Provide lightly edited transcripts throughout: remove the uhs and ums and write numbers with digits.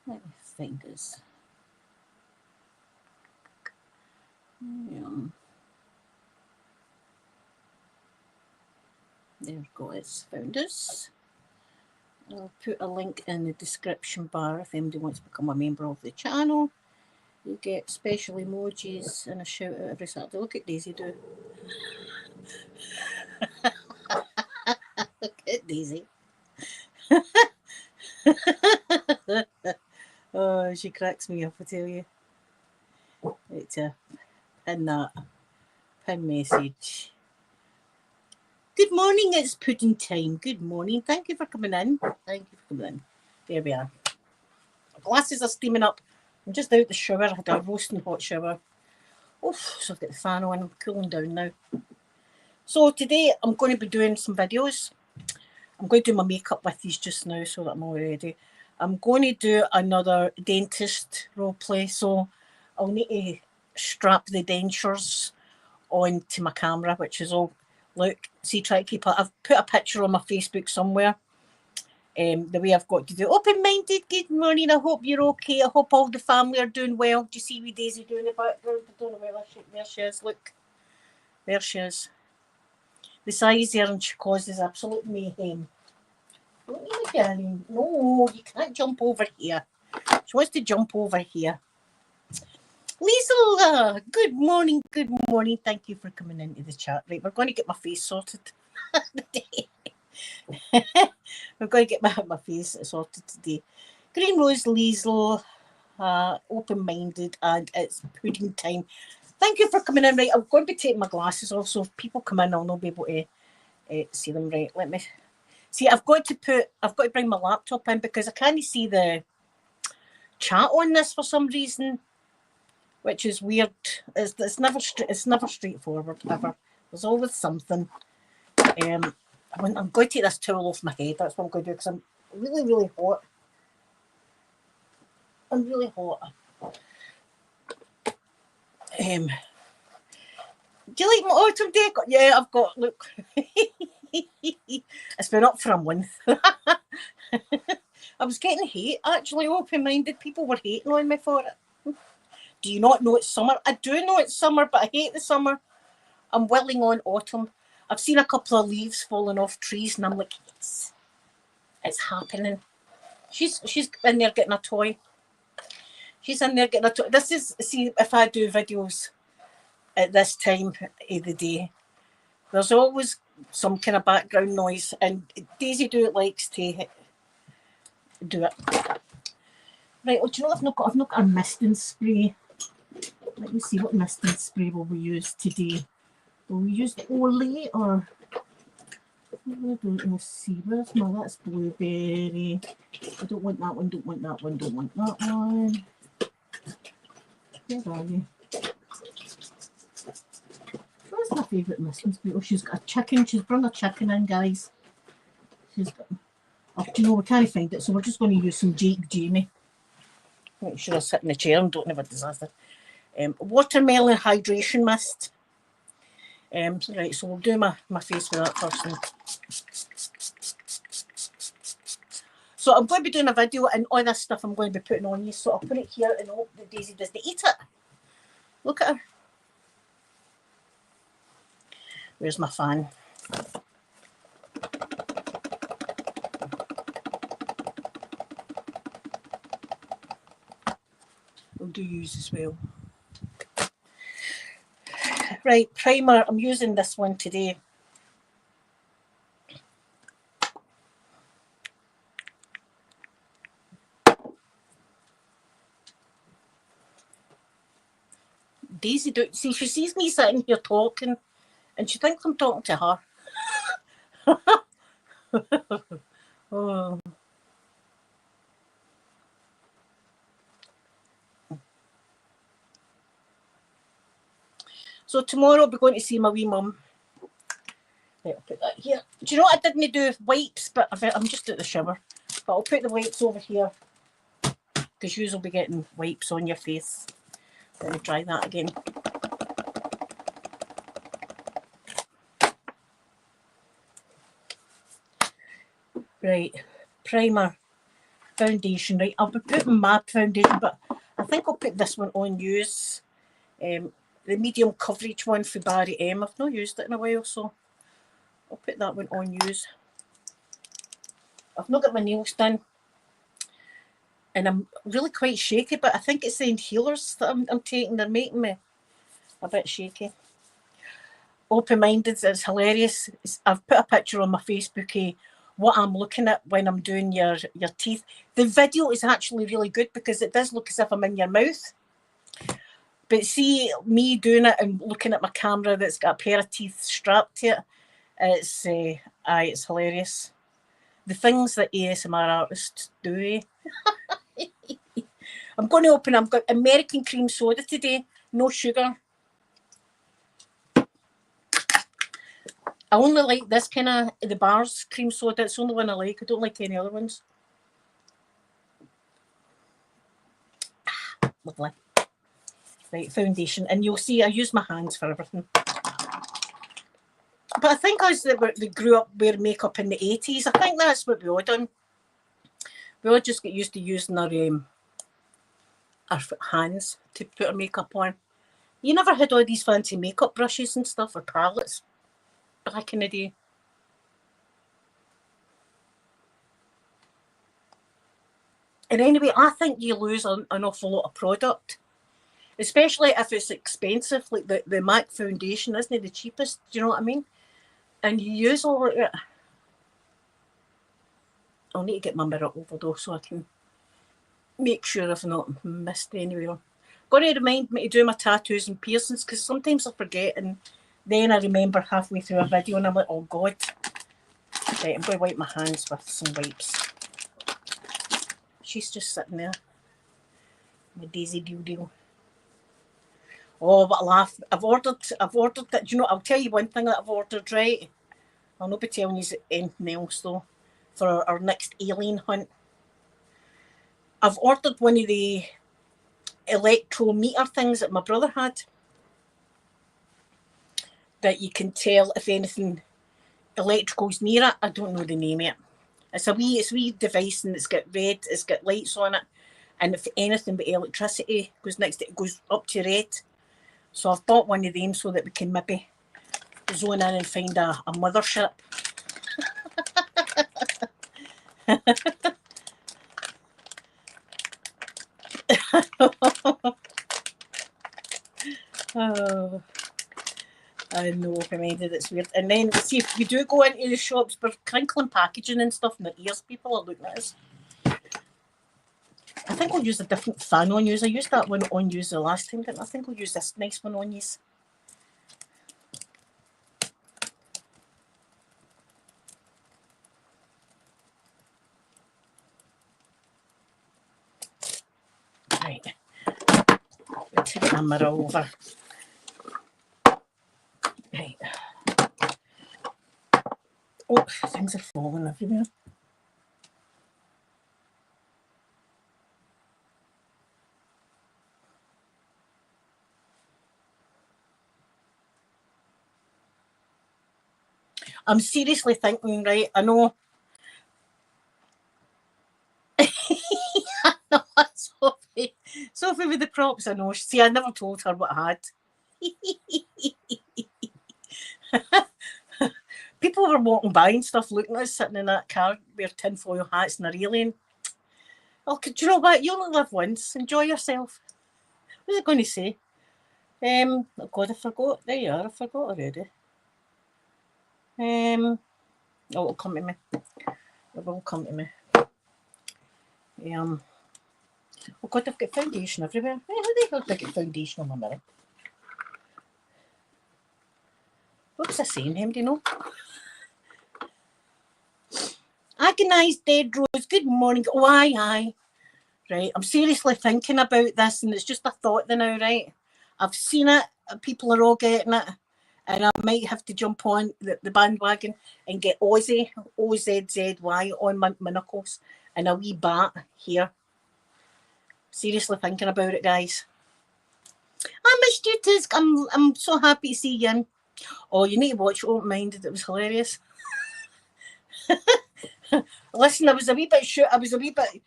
Let me find this. Yeah. There we go, it's found us. I'll put a link in the description bar if anybody wants to become a member of the channel. You get special emojis and a shout out every Saturday. Look at Daisy do. Look at Daisy. Oh, she cracks me up, I tell you. Right, pin that. Pin message. Good morning, it's pudding time. Good morning. Thank you for coming in. Thank you for coming in. There we are. Glasses are steaming up. I'm just out the shower. I had a roasting hot shower. Oof, so I've got the fan on. I'm cooling down now. So today I'm going to be doing some videos. I'm going to do my makeup with these just now so that I'm all ready. I'm going to do another dentist role play. So I'll need to strap the dentures onto my camera, which is all, look, see, try to keep it. I've put a picture on my Facebook somewhere. The way I've got to do open-minded. Good morning. I hope you're okay. I hope all the family are doing well. Do you see wee Daisy doing the background? I don't know where there she is. Look, there she is. The size there, and she causes absolute mayhem. Don't you, darling? No, you can't jump over here. She wants to jump over here. Liesl, good morning, good morning. Thank you for coming into the chat. Right, we're going to get my face sorted today. We're going to get my face sorted today. Green Rose Liesl, open-minded, and it's pudding time. Thank you for coming in. Right, I'm going to be taking my glasses off, so if people come in, I'll not be able to see them. Right, let me see. I've got to bring my laptop in because I can't see the chat on this for some reason, which is weird. It's never straightforward ever. There's always something. I'm going to take this towel off my head. That's what I'm going to do because I'm really, really hot. I'm really hot. Do you like my autumn decor? Yeah, I've got, look. It's been up for a month. I was getting hate, actually, open-minded. People were hating on me for it. Do you not know it's summer? I do know it's summer, but I hate the summer. I'm willing on autumn. I've seen a couple of leaves falling off trees, and I'm like, it's happening. She's in there getting a toy. She's in there getting a toy. This is, see, if I do videos at this time of the day, there's always some kind of background noise, and Daisy likes to do it. Right, well, do you know I've not got a misting spray. Let me see, what misting spray will we use today? Will we use the Olay or I don't see. Where's my, that's blueberry. I don't want that one, don't want that one, don't want that one. Where are you? Where's my favourite misting spray? Oh, she's got a chicken. She's brought a chicken in, guys. She's got, oh, do you know, we can't find it, so we're just going to use some Jake Jamie. Make sure I sit in the chair and don't have a disaster. Watermelon hydration mist. Right, so we'll do my face with that first. So I'm going to be doing a video, and all this stuff I'm going to be putting on you. So I'll put it here and hope that Daisy doesn't eat it. Look at her. Where's my fan? We'll do use as well. Right, primer. I'm using this one today. Daisy, see, she sees me sitting here talking, and she thinks I'm talking to her. Oh. So tomorrow I'll be going to see my wee mum. Right, I'll put that here. Do you know what I didn't do wipes? But I'm just at the shower. But I'll put the wipes over here because you will be getting wipes on your face. Let me try that again. Right, primer. foundation, right? I'll be putting matte foundation, but I think I'll put this one on use. The medium coverage one for Barry M. I've not used it in a while, so I'll put that one on use. I've not got my nails done, and I'm really quite shaky, but I think it's the inhalers that I'm taking. They're making me a bit shaky. Open-minded, it's hilarious. I've put a picture on my Facebook what I'm looking at when I'm doing your teeth. The video is actually really good because it does look as if I'm in your mouth. But see me doing it and looking at my camera that's got a pair of teeth strapped to it, it's hilarious. The things that ASMR artists do. I'm going to open. I've got American cream soda today, no sugar. I only like this kind of, the bars cream soda. It's the only one I like. I don't like any other ones. Lovely. Right, foundation. And you'll see I use my hands for everything. But I think us that we grew up wearing makeup in the 80s, I think that's what we all done. We all just get used to using our hands to put our makeup on. You never had all these fancy makeup brushes and stuff or palettes back in the day. And anyway, I think you lose an awful lot of product, especially if it's expensive. Like the MAC foundation isn't the cheapest, do you know what I mean? And you use all of it. I'll need to get my mirror over though so I can make sure I've not missed anywhere. Got to remind me to do my tattoos and piercings because sometimes I forget and then I remember halfway through a video and I'm like, oh God. Right, I'm going to wipe my hands with some wipes. She's just sitting there. My Daisy Doodle. Oh, what a laugh. I've ordered that. Do you know, I'll tell you one thing that I've ordered, right? I'll not be telling you anything else though for our next alien hunt. I've ordered one of the electrometer things that my brother had that you can tell if anything electrical's near it. I don't know the name of it. It's a wee device and it's got it's got lights on it, and if anything but electricity goes next to it, goes up to red. So I've bought one of them so that we can maybe zone in and find a mothership. Oh, I know, reminded it's weird. And then see if you do go into the shops, we're crinkling packaging and stuff in the ears. People are looking at us. I think I'll use a different fan on use. I used that one on use the last time, didn't I? I think I'll use this nice one on use. Right. I'll take my mirror over. Right. Oh, things are falling everywhere. I'm seriously thinking, right, I know. Sophie. Sophie with the props, I know. See, I never told her what I had. People were walking by and stuff looking at us sitting in that car with tinfoil hats and a alien. Oh, do you know what? You only live once. Enjoy yourself. What was I going to say? Oh God, I forgot. There you are. I forgot already. Oh, it'll come to me. It will come to me. Oh God, I've got foundation everywhere. How the hell did I get foundation on my mirror? What was I saying, him? Do you know? Agonised Dead Rose. Good morning. Oh, aye. Right, I'm seriously thinking about this, and it's just a thought now, right? I've seen it. People are all getting it. And I might have to jump on the bandwagon and get Ozzy, O-Z-Z-Y, on my knuckles and a wee bat here. Seriously thinking about it, guys. I missed you, Tisk. I'm so happy to see you. Oh, you need to watch Open Minded. It was hilarious. Listen, I was a wee bit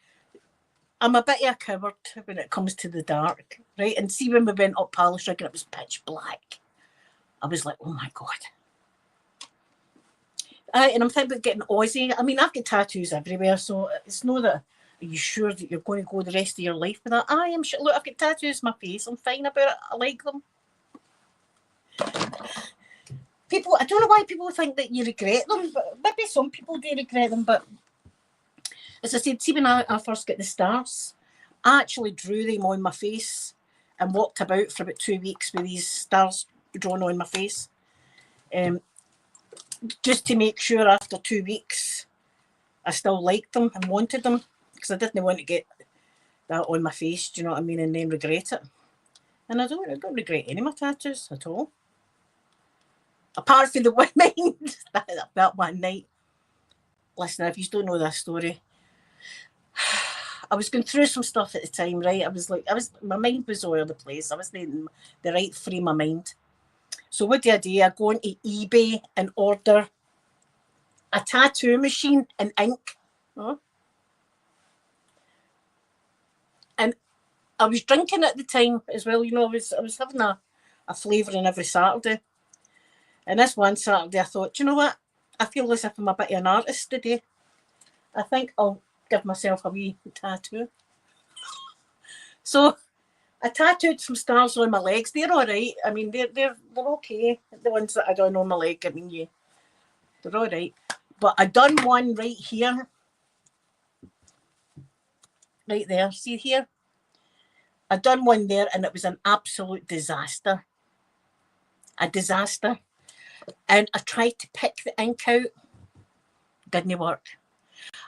I'm a bit of a coward when it comes to the dark, right? And see when we went up Palace Rig and it was pitch black, I was like, oh my God. And I'm thinking about getting Aussie. I mean, I've got tattoos everywhere, so it's not that, are you sure that you're going to go the rest of your life with that? I am sure. Look, I've got tattoos on my face. I'm fine about it. I like them. People, I don't know why people think that you regret them, but maybe some people do regret them. But as I said, see, when I first got the stars, I actually drew them on my face and walked about for about 2 weeks with these stars drawn on my face. Just to make sure after 2 weeks I still liked them and wanted them, because I didn't want to get that on my face, do you know what I mean, and then regret it. And I don't regret any of my tattoos at all. Apart from the one night, that one night. Listen, if you don't know this story, I was going through some stuff at the time, right? My mind was all over the place. I wasn't in the right frame of mind. So what do? I go onto eBay and order a tattoo machine and ink. Oh. And I was drinking at the time as well, you know, I was having a flavouring every Saturday. And this one Saturday I thought, you know what? I feel as if I'm a bit of an artist today. I think I'll give myself a wee tattoo. So I tattooed some stars on my legs. They're all right. I mean, they're okay. The ones that I done on my leg, I mean, yeah, they're all right. But I done one right here, right there. See here? I done one there, and it was an absolute disaster. A disaster. And I tried to pick the ink out. Didn't work.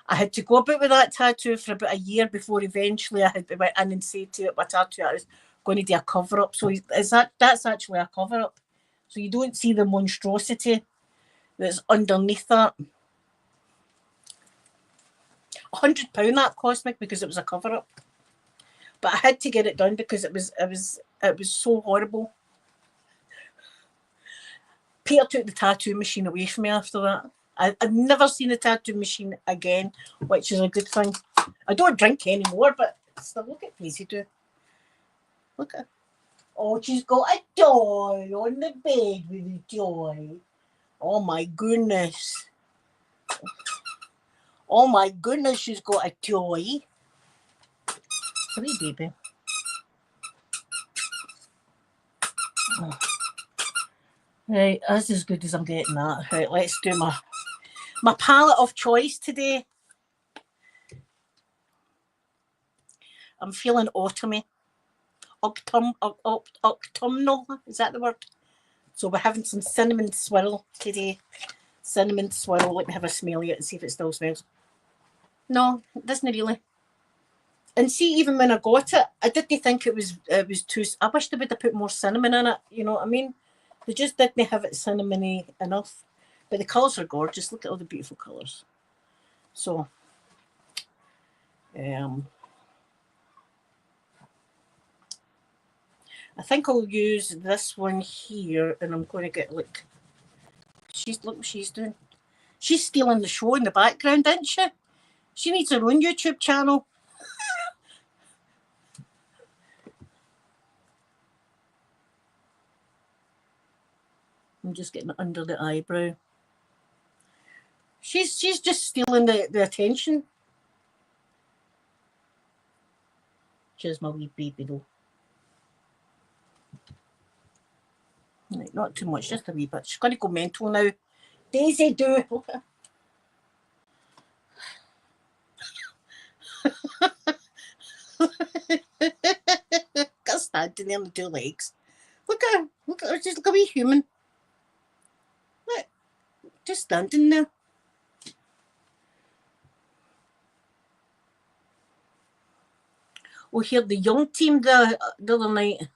I had to go about with that tattoo for about a year before eventually I had went in and said to my tattoo artist, going to do a cover up. So that's actually a cover up. So you don't see the monstrosity that's underneath that. £100 that cost me because it was a cover up. But I had to get it done because it was so horrible. Peter took the tattoo machine away from me after that. I've never seen a tattoo machine again, which is a good thing. I don't drink anymore, but still, look at Daisy do. Look at her. Oh, she's got a toy on the bed with a toy. Oh my goodness. Oh my goodness, she's got a toy. Hey, baby. Oh. Right, that's as good as I'm getting that. Right, let's do my palette of choice today. I'm feeling autumny. Autumnal, is that the word? So we're having some cinnamon swirl today. Cinnamon swirl. Let me have a smell of it and see if it still smells. No, it doesn't really. And see, even when I got it, I didn't think it was too. I wish they would have put more cinnamon in it. You know what I mean? They just didn't have it cinnamony enough. But the colours are gorgeous. Look at all the beautiful colours. So, I think I'll use this one here, and I'm going to get look what she's doing. She's stealing the show in the background, isn't she? She needs her own YouTube channel. I'm just getting it under the eyebrow. She's just stealing the attention. She's my wee baby though. Right, not too much, just a wee bit. She's going to go mental now. Daisy, do. Got standing there on the two legs. Look at her. Look at her. She's like a wee human. Look, just standing there. Oh, here, the young team the other night.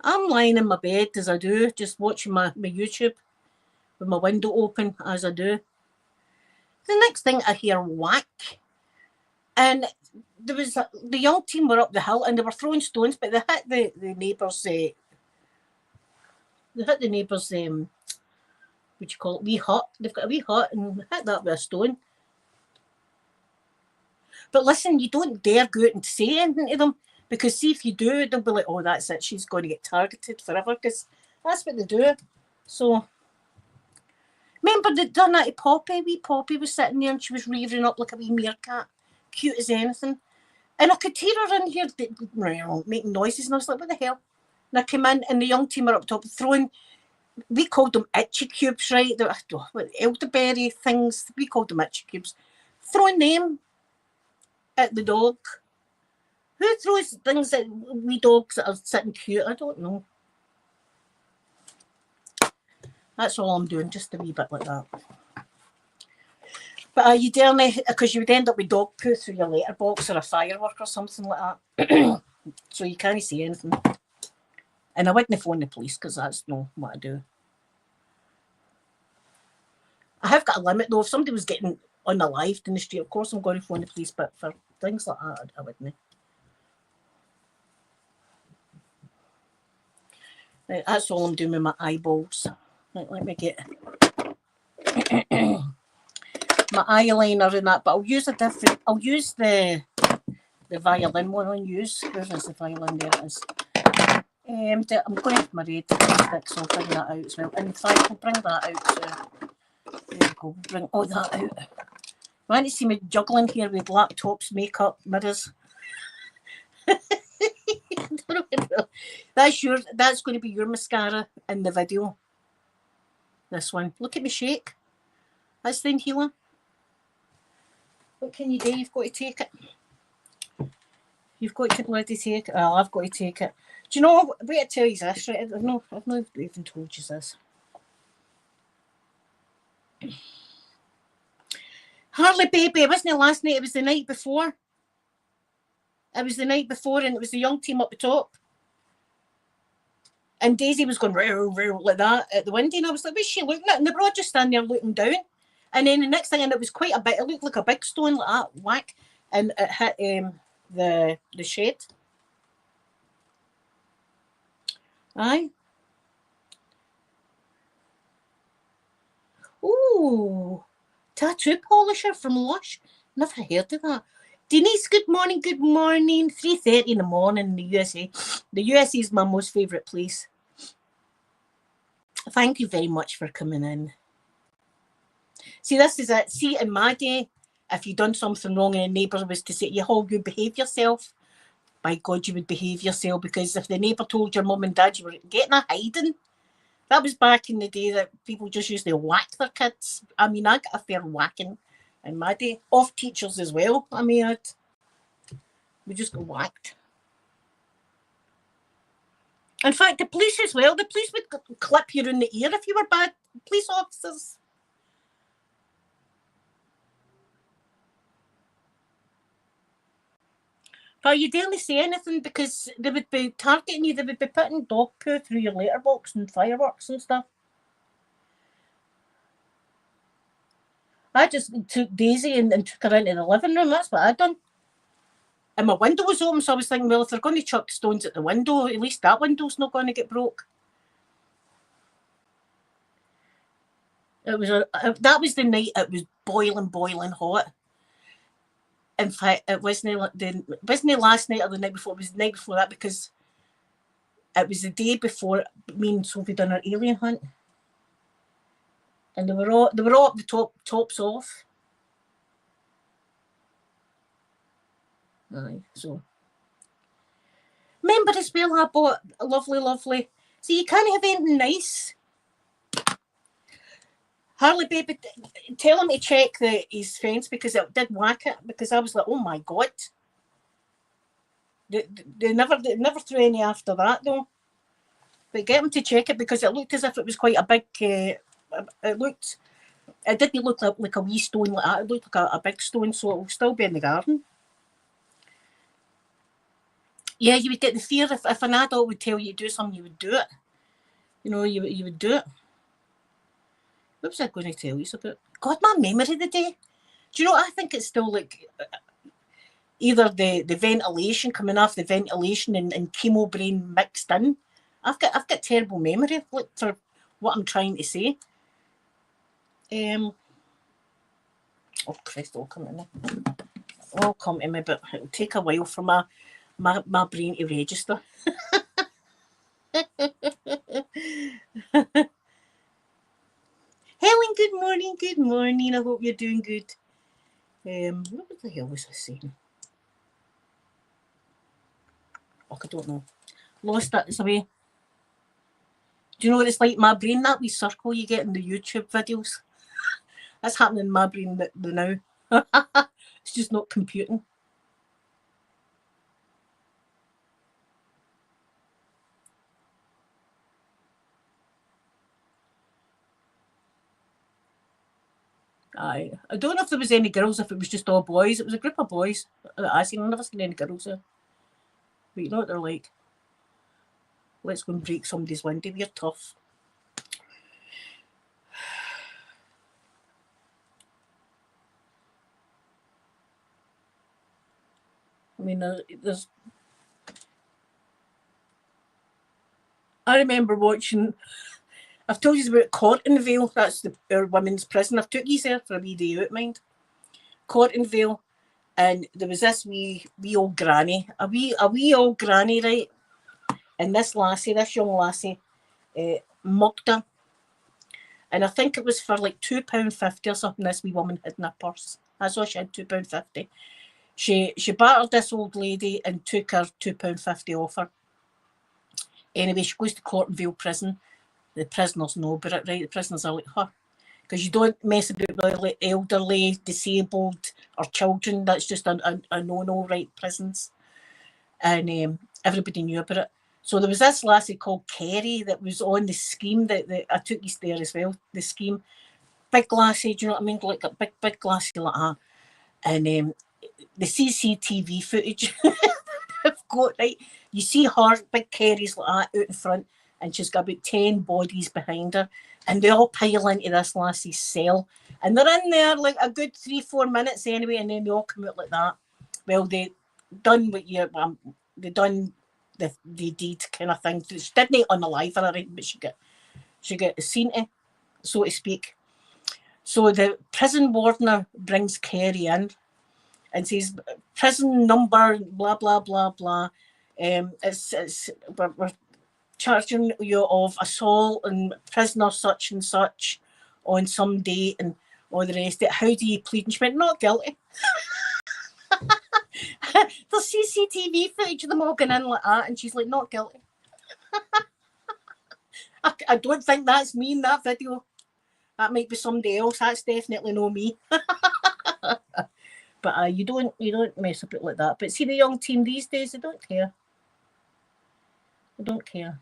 I'm lying in my bed as I do, just watching my YouTube with my window open as I do. The next thing I hear whack, and there was the young team were up the hill and they were throwing stones, but they hit the neighbours. They hit the neighbours. What do you call it? Wee hut. They've got a wee hut and hit that with a stone. But listen, you don't dare go out and say anything to them, because see if you do, they'll be like, oh, that's it, she's going to get targeted forever, because that's what they do. So, remember they'd done that to Poppy? Wee Poppy was sitting there and she was rearing up like a wee meerkat, cute as anything. And I could hear her in here making noises, and I was like, what the hell? And I came in, and the young team are up top throwing, we called them itchy cubes, right? The elderberry things, we called them itchy cubes. Throwing them at the dog. Who throws things at wee dogs that are sitting cute? I don't know. That's all I'm doing, just a wee bit like that. But you dare not, because you would end up with dog poo through your letterbox or a firework or something like that. So you can't say anything. And I wouldn't phone the police, because that's not what I do. I have got a limit though. If somebody was getting unalived in the street, of course I'm going to phone the police, but for things like that, I wouldn't. Right, that's all I'm doing with my eyeballs. Right, let me get my eyeliner and that, but I'll use I'll use the violin one I'll use. Where is the violin? There it is. I'm going to have my red lipstick, so I'll bring that out as well. In fact, I'll bring that out too. There we go, bring all that out. You want to see me juggling here with laptops, makeup, mirrors? That's going to be your mascara in the video. This one. Look at me shake. That's the inhaler. What can you do? You've got to take it. You've got to bloody take it. Well, I've got to take it. Do you know, wait to tell you this, right? I've not even told you this. Harley baby, it wasn't last night, it was the night before. It was the night before, and it was the young team up the top. And Daisy was going like that at the window, and I was like, what's she looking at? And they were all just standing there looking down. And then the next thing, and it was quite a bit, it looked like a big stone like that, whack, and it hit the shed. Aye. Ooh, tattoo polisher from Lush. Never heard of that. Denise, good morning, good morning. 3:30 in the morning in the USA. The USA is my most favourite place. Thank you very much for coming in. See, this is it. See, in my day, if you'd done something wrong and the neighbour was to say, you behave yourself, by God, you would behave yourself, because if the neighbour told your mum and dad you were getting a hiding, that was back in the day that people just used to whack their kids. I mean, I got a fair whacking in my day. Off teachers as well. I mean, we just got whacked. In fact, the police as well. The police would clip you in the ear if you were bad. Police officers. But you didn't say anything, because they would be targeting you. They would be putting dog poo through your letterbox and fireworks and stuff. I just took Daisy and took her into the living room. That's what I done. And my window was open, so I was thinking, well, if they're going to chuck stones at the window, at least that window's not going to get broke. It was that was the night it was boiling hot. In fact, it wasn't last night or the night before. It was the night before that, because it was the day before me and Sophie done our alien hunt, and they were all up the tops off. Aye, so remember as well, I bought a lovely. See, you can't have anything nice. Harley baby, tell him to check his fence, because it did whack it. Because I was like, oh my God. They never threw any after that though. But get him to check it, because it looked as if it was quite a big. It didn't look like a wee stone like that. It looked like a big stone, so it will still be in the garden. Yeah, you would get the fear if an adult would tell you to do something, you would do it. You know, you would do it. What was I going to tell you about? God, my memory today. Do you know what I think? It's still like either the ventilation, coming off the ventilation, and chemo brain mixed in. I've got terrible memory for what I'm trying to say. Oh Christ, I'll come in there. all come to me, but it'll take a while for my brain to register. Helen, good morning, good morning. I hope you're doing good. What the hell was I saying? Oh, I don't know. Lost that this away. Do you know what it's like? My brain, that wee circle you get in the YouTube videos. That's happening in my brain now. It's just not computing. I don't know if there was any girls, if it was just all boys. It was a group of boys that I seen. I've never seen any girls there. But you know what they're like. Let's go and break somebody's window. We're tough. I mean, there's... I remember watching... I've told you about Cortonvale. That's our women's prison. I've took you there for a wee day out, mind. Cortonvale. And there was this wee old granny. A wee old granny, right? And this young lassie, mugged her. And I think it was for like £2.50 or something this wee woman had in her purse. That's all she had, £2.50. She battered this old lady and took her £2.50 off her. Anyway, she goes to Cortonvale prison. The prisoners know about it, right? The prisoners are like, huh. Because you don't mess about with like elderly, disabled, or children. That's just a no-no, right? Prisons. And everybody knew about it. So there was this lassie called Kerry that was on the scheme that I took you there as well. The scheme, big lassie, do you know what I mean? Like a big lassie like that. And the CCTV footage I've got, right? You see her, big Kerry's like that out in front, and she's got about 10 bodies behind her, and they all pile into this lassie's cell, and they're in there like a good 3-4 minutes anyway, and then they all come out like that. Well, they done what you they done the deed kind of thing. She didn't unalive her, right? But she got seen to, so to speak. So the prison wardener brings Kerry in and says, prison number blah blah blah blah. We're charging you of assault and prisoner such and such on some date and all the rest of it. How do you plead? And she went, not guilty. The CCTV footage of them all going in like that, and she's like, not guilty. I don't think that's me in that video. That might be somebody else. That's definitely not me. But you don't mess about like that. But see, the young team these days, they don't care. They don't care.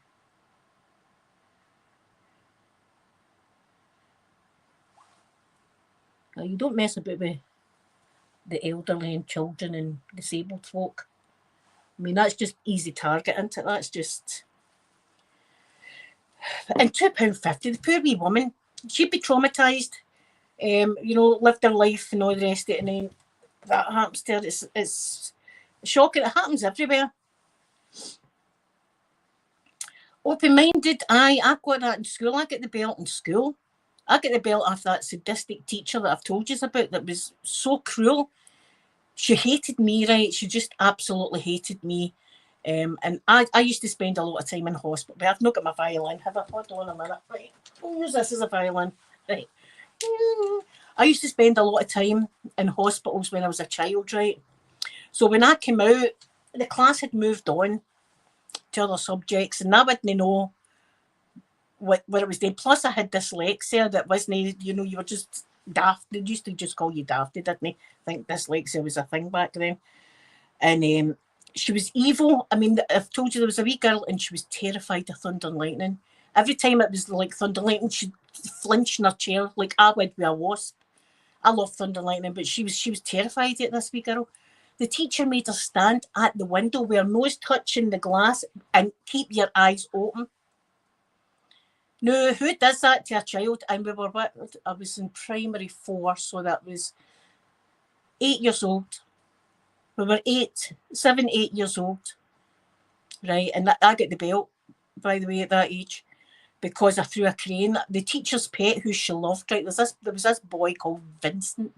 You don't mess about with the elderly and children and disabled folk. I mean, that's just easy target, isn't it? That's just... And £2.50, the poor wee woman, she'd be traumatised, lived her life and all the rest of it, and then that happens to her. It's shocking. It happens everywhere. Open-minded, I got that in school. I get the belt in school. I get the belt after that sadistic teacher that I've told you about that was so cruel. She hated me, right? She just absolutely hated me. And I used to spend a lot of time in hospital. But I've not got my violin, have I? Hold on a minute. Right. I'll use this as a violin. Right. I used to spend a lot of time in hospitals when I was a child, right? So when I came out, the class had moved on to other subjects, and I wouldn't know what it was doing. Plus, I had dyslexia that wasn't, you were just daft. They used to just call you daft, didn't they? I think dyslexia was a thing back then. And she was evil. I mean, I've told you there was a wee girl and she was terrified of thunder and lightning. Every time it was like thunder and lightning, she'd flinch in her chair like I would be a wasp. I love thunder and lightning, but she was terrified of this wee girl. The teacher made her stand at the window with her nose touching the glass and keep your eyes open. No, who does that to a child? And I was in primary 4, so that was 8 years old. We were 7, 8 years old, right? And I got the belt, by the way, at that age, because I threw a crane. The teacher's pet, who she loved, right? There was this boy called Vincent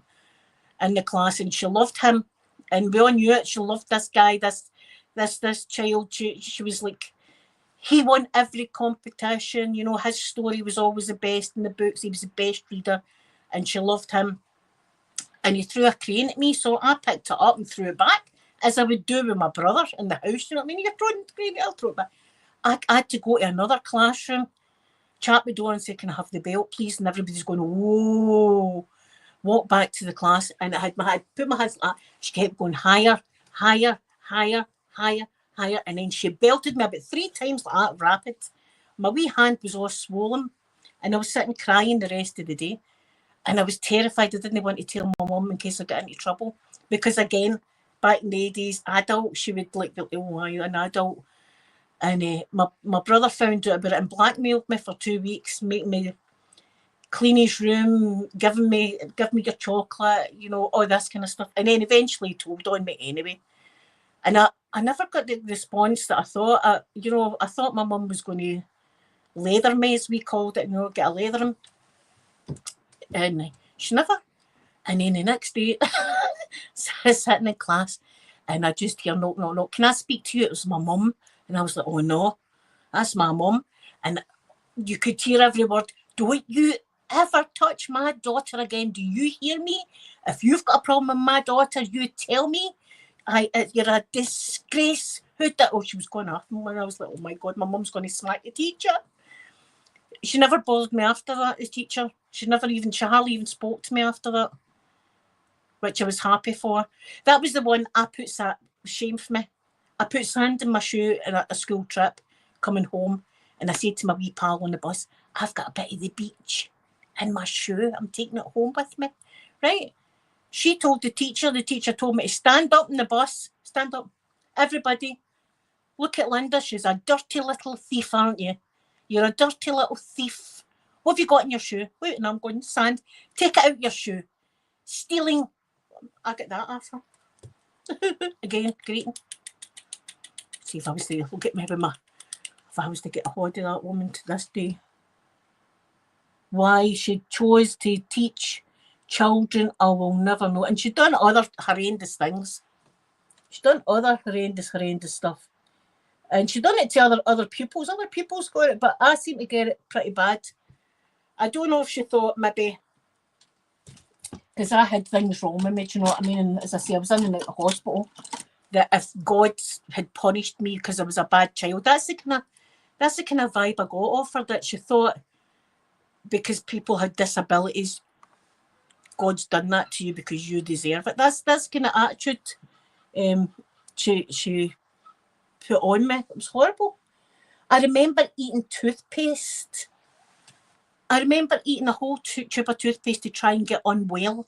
in the class, and she loved him. And we all knew it. She loved this guy, this child. She was like, he won every competition. You know, his story was always the best in the books. He was the best reader, and she loved him. And he threw a crane at me, so I picked it up and threw it back, as I would do with my brother in the house. You know what I mean? You're throwing the crane, I'll throw it back. I had to go to another classroom, chat the door and say, "Can I have the belt, please?" And everybody's going, "Whoa." Walk back to the class, and I put my hands like that. She kept going higher, higher, higher, higher, higher, and then she belted me about 3 times like that, rapid. My wee hand was all swollen, and I was sitting crying the rest of the day. And I was terrified. I didn't want to tell my mum in case I got into trouble. Because again, back in the 80s, adult, she would like, "Oh, are you an adult?" And my brother found out about it and blackmailed me for 2 weeks, making me clean his room, give me your chocolate, you know, all this kind of stuff. And then eventually he told on me anyway. And I never got the response that I thought. I thought my mum was going to leather me, as we called it, get a leathering. And she never. And then the next day, sitting in class, and I just hear, "Knock, knock, knock. Can I speak to you?" It was my mum. And I was like, "Oh no, that's my mum." And you could hear every word. "Don't you ever touch my daughter again. Do you hear me? If you've got a problem with my daughter, you tell me. You're a disgrace." Who did? Oh, she was going after me. And I was like, "Oh my God, my mum's going to smack the teacher." She never bothered me after that, the teacher. She hardly even spoke to me after that, which I was happy for. That was the one I put shame for me. I put sand in my shoe at a school trip coming home, and I said to my wee pal on the bus, "I've got a bit of the beach in my shoe. I'm taking it home with me." Right? She told the teacher told me to stand up in the bus. Stand up. "Everybody, look at Linda. She's a dirty little thief, aren't you? You're a dirty little thief. What have you got in your shoe?" Wait, and I'm going, "Sand. Take it out your shoe. Stealing." I get that after. Again, greeting. See if I was to look at me with if I was to get a hold of that woman to this day. Why she chose to teach children, I will never know. And she'd done other horrendous things. She'd done other horrendous stuff. And she'd done it to other pupils. Other pupils got it, but I seem to get it pretty bad. I don't know if she thought maybe because I had things wrong with me, do you know what I mean? And as I say, I was in and out of hospital, that if God had punished me because I was a bad child, that's the kind of vibe I got off her, that she thought because people had disabilities, God's done that to you because you deserve it. That's kind of attitude she put on me. It was horrible. I remember eating toothpaste. I remember eating a whole tube of toothpaste to try and get unwell.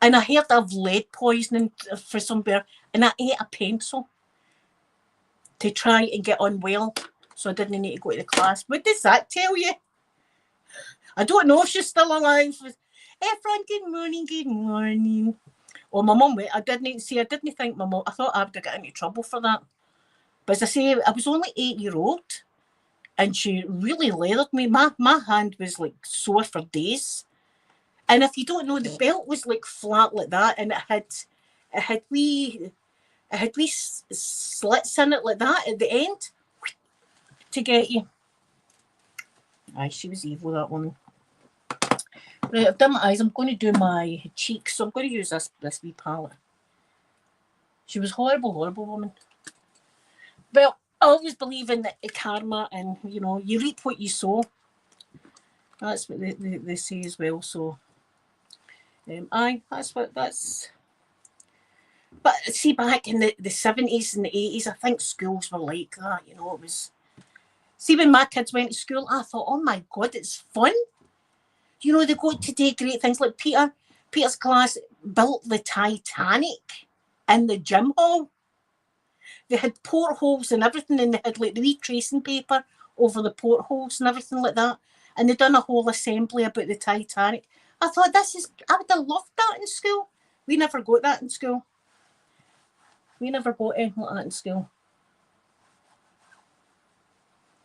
And I heard of lead poisoning for some bear, and I ate a pencil to try and get unwell, so I didn't need to go to the class. What does that tell you? I don't know if she's still alive. "Efron, good morning, good morning." Oh, my mum, I didn't think my mum, I thought I would get into trouble for that. But as I say, I was only 8-year-old, and she really leathered me. My hand was like sore for days. And if you don't know, the belt was like flat like that, and it had wee slits in it like that at the end to get you. Aye, she was evil, that woman. Right, I've done my eyes. I'm going to do my cheeks, so I'm going to use this wee palette. She was horrible woman. Well, I always believe in the karma, and you reap what you sow. That's what they say as well. So, that's. But see, back in the 70s and the 80s, I think schools were like that. It was. See, when my kids went to school, I thought, "Oh my God, it's fun." They go to do great things like Peter's class built the Titanic in the gym hall. They had portholes and everything, and they had like the wee tracing paper over the portholes and everything like that. And they'd done a whole assembly about the Titanic. I thought, I would have loved that in school. We never got that in school. We never got anything like that in school.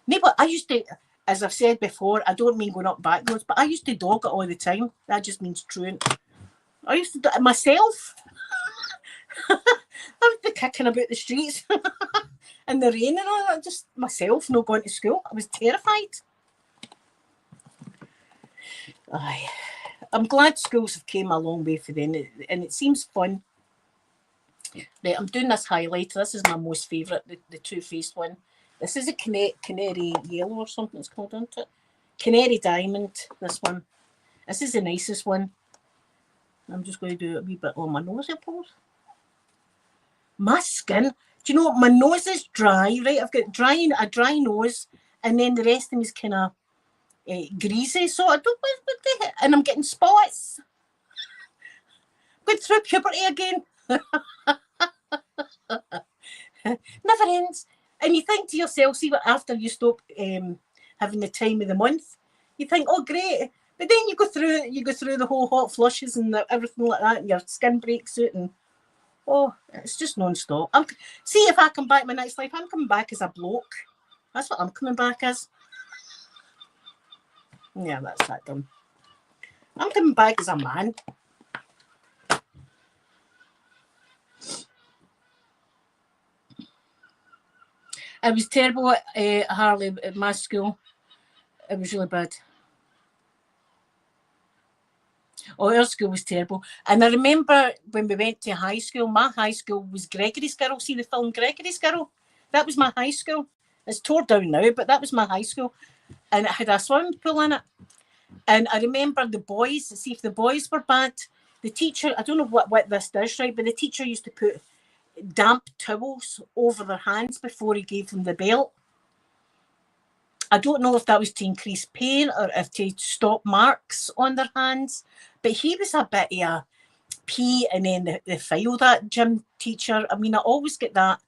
No, but I used to, as I've said before, I don't mean going up backwards, but I used to dog it all the time. That just means truant. I used to do it myself. kicking about the streets in the rain and all that. Just myself not going to school. I was terrified. Aye. I'm glad schools have came a long way for them, and it seems fun. Right, I'm doing this highlighter. This is my most favourite, the two-faced one. This is a canary yellow or something it's called, isn't it? Canary diamond, this one. This is the nicest one. I'm just going to do it a wee bit on my nose, I suppose. My skin, do you know what? My nose is dry, right? I've got a dry nose, and then the rest of me is kind of greasy. So I don't, what the heck? And I'm getting spots. Going through puberty again. Never ends. And you think to yourself, see what after you stop having the time of the month, you think, oh great. But then you go through the whole hot flushes and everything like that, and your skin breaks out, and oh, it's just non-stop. See if I come back my next life, I'm coming back as a bloke. That's what I'm coming back as. Yeah, that's that done. I'm coming back as a man. It was terrible at Harley at my school. It was really bad. Oh, our school was terrible. And I remember when we went to high school, my high school was Gregory's Girl. See the film Gregory's Girl? That was my high school. It's tore down now, but that was my high school. And it had a swimming pool in it. And I remember the boys, see if the boys were bad, the teacher, I don't know what this does, right, but the teacher used to put damp towels over their hands before he gave them the belt. I don't know if that was to increase pain or if to stop marks on their hands, but he was a bit of a pee and then the file, that gym teacher. I mean, I always get that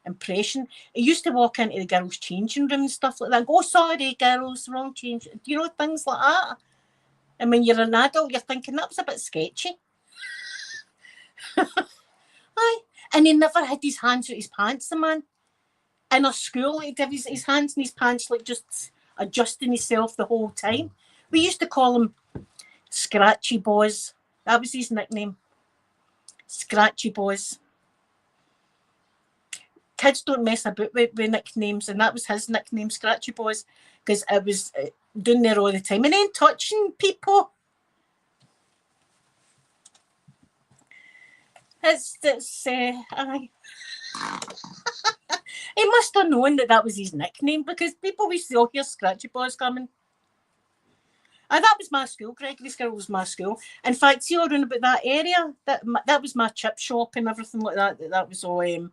impression. He used to walk into the girls' changing room and stuff like that and go, sorry, girls, wrong change. You know, things like that. And when you're an adult, you're thinking that was a bit sketchy. Aye. And he never had his hands out his pants, the man. In a school, he'd have his hands in his pants, like just adjusting himself the whole time. We used to call him Scratchy Boys. That was his nickname. Scratchy Boys. Kids don't mess about with nicknames, and that was his nickname, Scratchy Boys, because it was doing there all the time. And then touching people. It's aye. He must have known that was his nickname, because people we still hear Scratchy Boys coming. And that was my school. Gregory's Girl was my school. In fact, see all around about that area, that was my chip shop and everything like that. That was all. In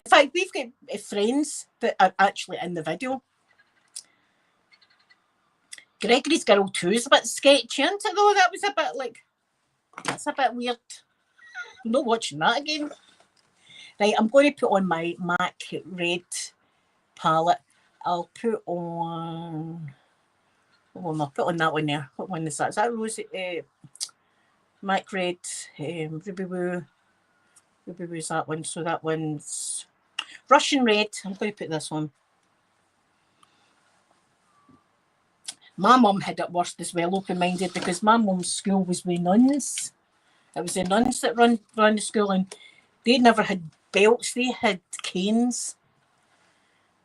fact, we've got friends that are actually in the video. Gregory's Girl 2 is a bit sketchy, isn't it, though? That was a bit like, that's a bit weird. I'm not watching that again. Right, I'm going to put on my MAC red palette. I'll put on... Well, I'll put on that one there. What one is that? Is that Rose? MAC red, Ruby Woo. Ruby Woo's that one. So that one's Russian red. I'm going to put this on. My mum had it worse as well, open-minded, because my mum's school was with nuns. It was the nuns that run the school, and they never had belts. They had canes.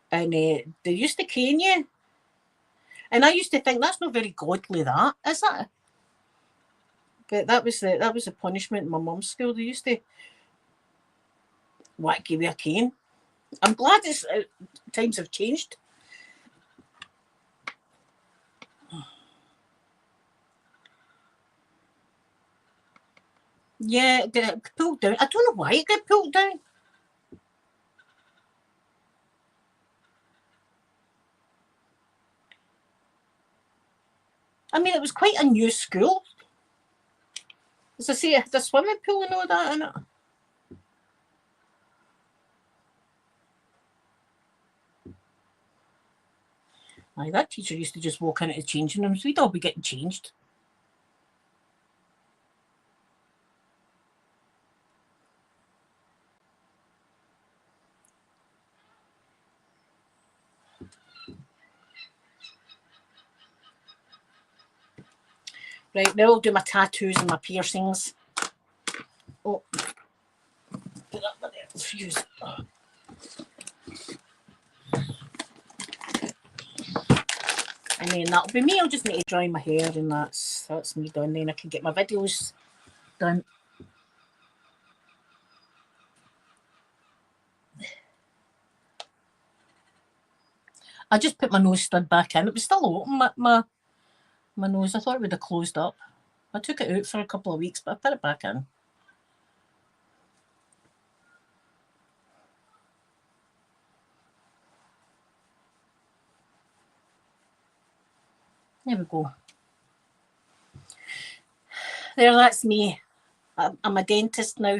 And they used to cane you. And I used to think that's not very godly, that, is it? But that was the punishment in my mum's school. They used to whack you with a cane. I'm glad times have changed. Yeah, it got pulled down. I don't know why it got pulled down. I mean, it was quite a new school. As I say, it had a swimming pool and all that in it. Aye, that teacher used to just walk into the changing rooms. We'd all be getting changed. Right, now I'll do my tattoos and my piercings. Oh. put that there. Fuse. And then that'll be me. I'll just need to dry my hair, and that's me done. Then I can get my videos done. I just put my nose stud back in. It was still open, my nose. I thought it would have closed up. I took it out for a couple of weeks, but I put it back in. There we go. There, that's me. I'm a dentist now.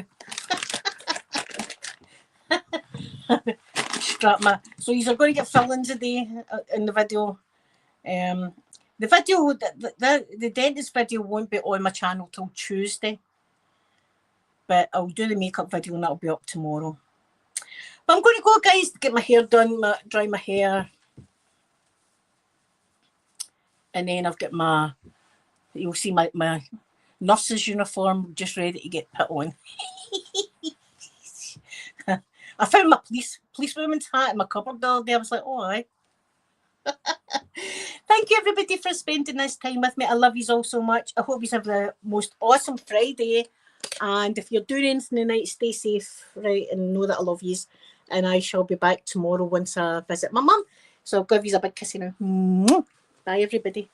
Strap my. So you're going to get fill-ins today in the video. The video, the dentist video won't be on my channel till Tuesday. But I'll do the makeup video and that'll be up tomorrow. But I'm going to go, guys, to get my hair done, dry my hair. And then I've got my, you'll see my nurse's uniform just ready to get put on. I found my policewoman's hat in my cupboard the other day. I was like, oh, aye. Thank you, everybody, for spending this time with me. I love you all so much. I hope you have the most awesome Friday. And if you're doing anything tonight, stay safe, right? And know that I love you. And I shall be back tomorrow once I visit my mum. So I'll give you a big kiss now. Bye, everybody.